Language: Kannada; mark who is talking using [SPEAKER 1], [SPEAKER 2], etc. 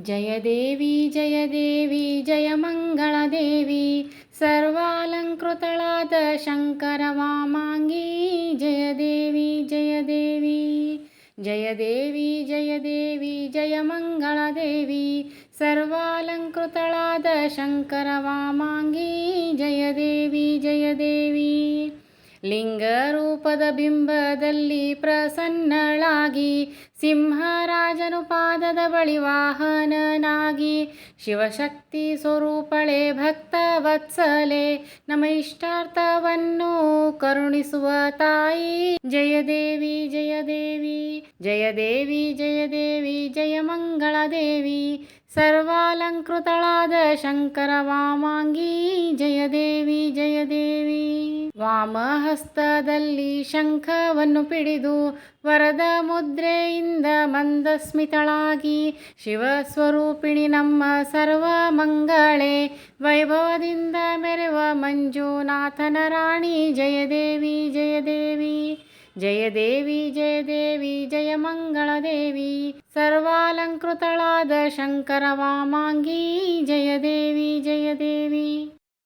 [SPEAKER 1] ಜಯ ದೇವಿ ಜಯ ಮಂಗಳದೇವಿ ಸರ್ವಾಲಂಕೃತಳಾದ ಶಂಕರ ವಾಮಾಂಗಿ ಜಯ ದೇವಿ ಜಯ ದೇವಿ ಜಯ ದೇವಿ ಜಯ ದೇವಿ ಜಯ ಮಂಗಳದೇವಿ ಸರ್ವಾಲಂಕೃತಳಾದ ಶಂಕರ ವಾಮಾಂಗಿ ಜಯ ದೇವಿ ಜಯ ದೇವಿ ಲಿಂಗರೂಪದ ಬಿಂಬದಲ್ಲಿ ಪ್ರಸನ್ನಳಾಗಿ ಸಿಂಹರಾಜನು ಪಾದದ ಬಳಿ ವಾಹನನಾಗಿ ಶಿವಶಕ್ತಿ ಸ್ವರೂಪಳೆ ಭಕ್ತ ವತ್ಸಲೆ ನಮ್ಮ ಇಷ್ಟಾರ್ಥವನ್ನು ಕರುಣಿಸುವ ತಾಯಿ ಜಯ ದೇವಿ ಜಯ ದೇವಿ ಜಯ ದೇವಿ ಜಯ ದೇವಿ ಜಯ ಮಂಗಳದೇವಿ ಸರ್ವಾಲಂಕೃತಳಾದ ಶಂಕರ ವಾಮಾಂಗಿ ಜಯ ದೇವಿ ಜಯ ದೇವಿ ವಾಮಹಸ್ತದಲ್ಲಿ ಶಂಖವನ್ನು ಪಿಡಿದು ವರದ ಮುದ್ರೆಯಿಂದ ಮಂದಸ್ಮಿತಳಾಗಿ ಶಿವಸ್ವರೂಪಿಣಿ ನಮ್ಮ ಸರ್ವ ಮಂಗಳೇ ವೈಭವದಿಂದ ಮೆರೆವ ಮಂಜುನಾಥನ ರಾಣಿ ಜಯ ದೇವಿ ಜಯ ದೇವಿ ಜಯ ದೇವಿ ಜಯ ದೇವಿ ಜಯ ಮಂಗಳದೇವಿ ಸರ್ವಾಲಂಕೃತಳಾದ ಶಂಕರ ವಾಮಾಂಗಿ ಜಯ ದೇವಿ ಜಯ ದೇವಿ